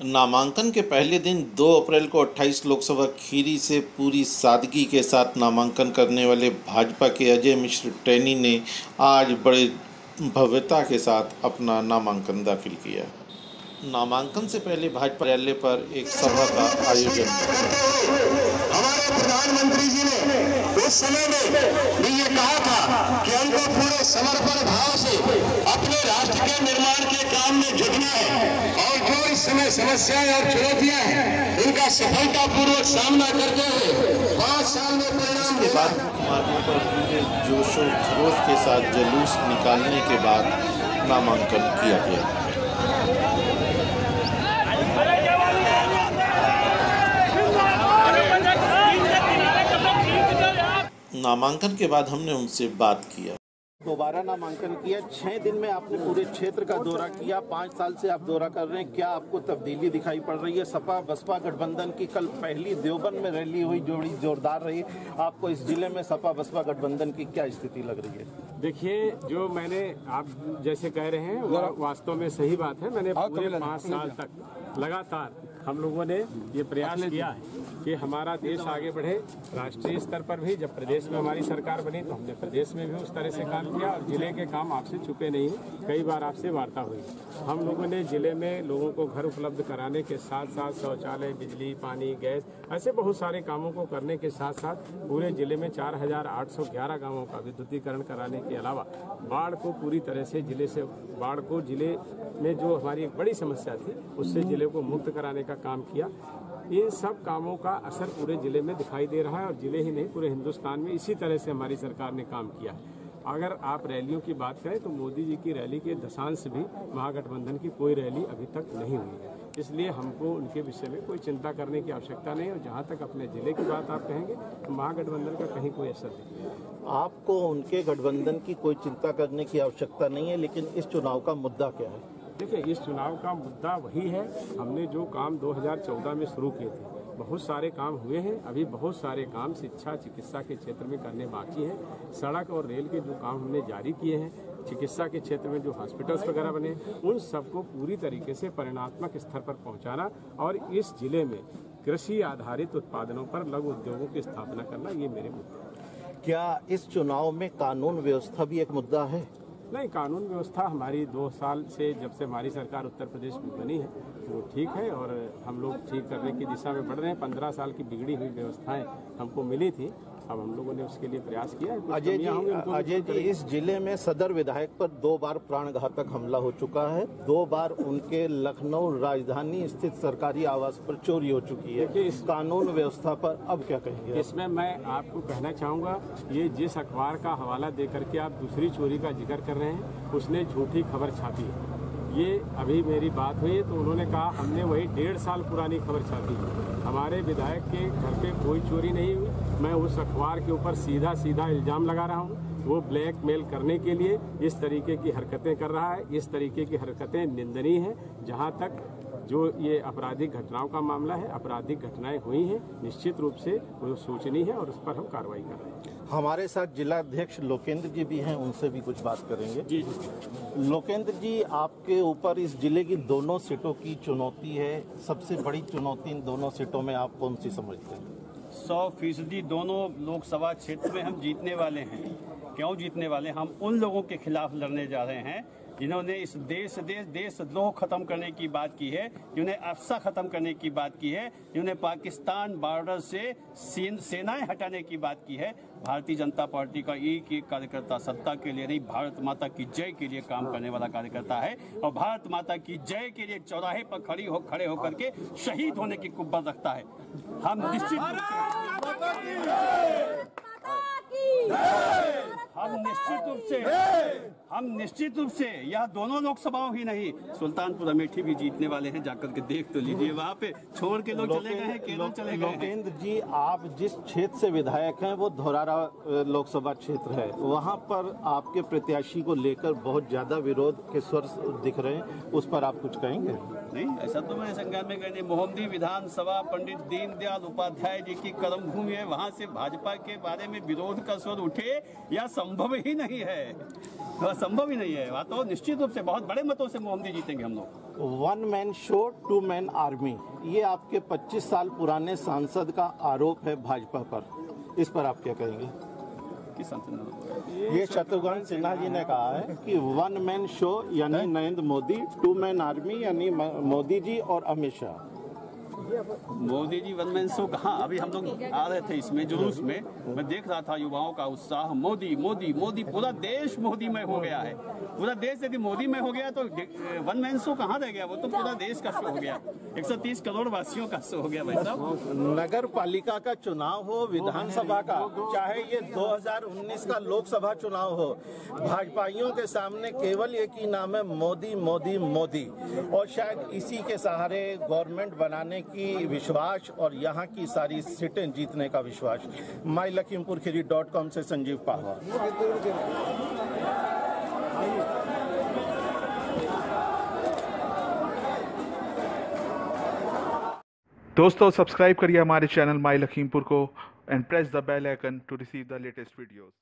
नामांकन के पहले दिन 2 अप्रैल को 28 लोकसभा खीरी से पूरी सादगी के साथ नामांकन करने वाले भाजपा के अजय मिश्र टैनी ने आज बड़े भव्यता के साथ अपना नामांकन दाखिल किया। नामांकन से पहले भाजपा कार्यालय पर एक सभा का आयोजन हमारे प्रधानमंत्री जी ने उस समय में भी ये कहा था कि हमको पूरे समर्पण भाव से अपने राष्ट्र के निर्माण के काम में जुटना है और जो इस समय समस्याएं और चुनौतियां हैं उनका सफलतापूर्वक सामना करते हुए 5 साल में परिणाम के बाद मार्गों पर पूरे जोशो खरोश के साथ जुलूस निकालने के बाद नामांकन किया गया। नामांकन के बाद हमने उनसे बात किया। दोबारा नामांकन किया, 6 दिन में आपने पूरे क्षेत्र का दौरा किया, 5 साल से आप दौरा कर रहे हैं, क्या आपको तब्दीली दिखाई पड़ रही है? सपा बसपा गठबंधन की कल पहली देवबंद में रैली हुई, जोड़ी जोरदार रही। आपको इस जिले में सपा बसपा गठबंधन की क्या स्थिति लग रही है? देखिए, जो मैंने आप जैसे कह रहे हैं वो वास्तव में सही बात है। मैंने पूरे 5 साल तक लगातार हम लोगों ने ये प्रयास किया है कि हमारा देश आगे बढ़े। राष्ट्रीय स्तर पर भी जब प्रदेश में हमारी सरकार बनी तो हमने प्रदेश में भी उस तरह से काम किया और जिले के काम आपसे छुपे नहीं हैं। कई बार आपसे वार्ता हुई। हम लोगों ने जिले में लोगों को घर उपलब्ध कराने के साथ साथ शौचालय, बिजली, पानी, गैस, ऐसे बहुत सारे कामों को करने के साथ साथ पूरे जिले में 4811 गाँवों का विद्युतीकरण कराने के अलावा बाढ़ को पूरी तरह से जिले में जो हमारी एक बड़ी समस्या थी उससे जिले को मुक्त कराने का काम किया। इन सब कामों का असर पूरे जिले में दिखाई दे रहा है और जिले ही नहीं पूरे हिंदुस्तान में इसी तरह से हमारी सरकार ने काम किया है। अगर आप रैलियों की बात करें तो मोदी जी की रैली के दशांश भी महागठबंधन की कोई रैली अभी तक नहीं हुई है। इसलिए हमको उनके विषय में कोई चिंता करने की आवश्यकता नहीं है। और जहाँ तक अपने जिले की बात आप कहेंगे तो महागठबंधन का कहीं कोई असर नहीं है। आपको उनके गठबंधन की कोई चिंता करने की आवश्यकता नहीं है, लेकिन इस चुनाव का मुद्दा क्या है? देखिए, इस चुनाव का मुद्दा वही है, हमने जो काम 2014 में शुरू किए थे बहुत सारे काम हुए हैं। अभी बहुत सारे काम शिक्षा, चिकित्सा के क्षेत्र में करने बाकी हैं। सड़क और रेल के जो काम हमने जारी किए हैं, चिकित्सा के क्षेत्र में जो हॉस्पिटल्स वगैरह बने, उन सबको पूरी तरीके से परिणात्मक स्तर पर पहुंचाना और इस जिले में कृषि आधारित उत्पादनों पर लघु उद्योगों की स्थापना करना, ये मेरे मुद्दे हैं। क्या इस चुनाव में कानून व्यवस्था भी एक मुद्दा है? नहीं, कानून व्यवस्था हमारी 2 साल से जब से हमारी सरकार उत्तर प्रदेश में बनी है वो ठीक है और हम लोग ठीक करने की दिशा में बढ़ रहे हैं। 15 साल की बिगड़ी हुई व्यवस्थाएं हमको मिली थी, अब हम लोगों ने उसके लिए प्रयास किया है। अजय जी, इस जिले में सदर विधायक पर 2 बार प्राणघातक हमला हो चुका है, 2 बार उनके लखनऊ राजधानी स्थित सरकारी आवास पर चोरी हो चुकी है। इस कानून व्यवस्था पर अब क्या कहेंगे? इसमें मैं आपको कहना चाहूँगा, ये जिस अखबार का हवाला दे करके आप दूसरी चोरी का जिक्र कर रहे हैं उसने झूठी खबर छापी है। ये अभी मेरी बात हुई है तो उन्होंने कहा हमने वही 1.5 साल पुरानी खबर छापी। हमारे विधायक के घर पे कोई चोरी नहीं हुई। मैं उस अखबार के ऊपर सीधा इल्जाम लगा रहा हूँ। वो ब्लैकमेल करने के लिए इस तरीके की हरकतें कर रहा है। इस तरीके की हरकतें निंदनीय हैं। जहाँ तक जो ये आपराधिक घटनाओं का मामला है, आपराधिक घटनाएं हुई हैं, निश्चित रूप से वो सोचनीय है और उस पर हम कार्रवाई कर रहे हैं। हमारे साथ जिला अध्यक्ष लोकेंद्र जी भी हैं, उनसे भी कुछ बात करेंगे। जी। लोकेंद्र जी, आपके ऊपर इस जिले की दोनों सीटों की चुनौती है। सबसे बड़ी चुनौती इन दोनों सीटों में आप कौन सी समझते हैं? 100% दोनों लोकसभा क्षेत्र में हम जीतने वाले हैं। क्यों जीतने वाले? हम उन लोगों के खिलाफ लड़ने जा रहे हैं जिन्होंने इस देशद्रोह खत्म करने की बात की है, जिन्होंने अफसा खत्म करने की बात की है, जिन्होंने पाकिस्तान बॉर्डर से सेनाएं हटाने की बात की है। भारतीय जनता पार्टी का एक कार्यकर्ता सत्ता के लिए नहीं, भारत माता की जय के लिए काम करने वाला कार्यकर्ता है और भारत माता की जय के लिए चौराहे पर खड़े होकर के शहीद होने की कुब्बत रखता है। हम निश्चित रूप से यह दोनों लोकसभाओं ही नहीं, सुल्तानपुर अमेठी भी जीतने वाले हैं। जाकर के देख तो लीजिए, वहाँ पे छोड़ के लोग चले गए हैं, केरल चले गए हैं। लोकेंद्र जी, आप जिस क्षेत्र से विधायक हैं वो धौरारा लोकसभा क्षेत्र है, वहाँ पर आपके प्रत्याशी को लेकर बहुत ज्यादा विरोध के स्वर दिख रहे हैं, उस पर आप कुछ कहेंगे? नहीं, ऐसा तो मैं संज्ञान में कहने। मोहम्मदी विधानसभा पंडित दीनदयाल उपाध्याय जी की कर्मभूमि है, वहाँ से भाजपा के बारे में विरोध का स्वर उठे यह संभव ही नहीं है। वह संभव ही नहीं है। वह तो निश्चित रूप से बहुत बड़े मतों से मोहम्मदी जीतेंगे हम लोग। One man show two man army, ये आपके 25 साल पुराने सांसद का आरोप है भाजपा पर, इस पर आप क्या कहेंगे? किस सांसद? ये शत्रुघ्न सिन्हा जी ने कहा है कि वन मैन शो यानी Narendra Modi, two man army यानी मोदी जी और Amit Shah. Modi ji one man show कहाँ? अभी हम लोग आ रहे थे इसमें जुलूस में, मैं देख रहा था युवाओं का उत्साह, मोदी मोदी मोदी, पूरा देश मोदीमय हो गया है। पूरा देश यदि मोदीमय हो गया तो वन मैन शो कहाँ रह गया? वो तो पूरा देश का शो हो गया, 130 करोड़ वासियों का शो हो गया भाई साहब। नगर पालिका का चुनाव हो, विधानसभा का, चाहे ये 2019 का लोकसभा चुनाव हो, भाजपाइयों के सामने केवल एक ही नाम है, मोदी मोदी मोदी। और शायद इसी के सहारे गवर्नमेंट बनाने की विश्वास और यहाँ की सारी सीटें जीतने का विश्वास। MyLakhimpurKheri.com से संजीव पाहवा। दोस्तों सब्सक्राइब करिए हमारे चैनल माई लखीमपुर को and press the bell icon to receive the latest videos.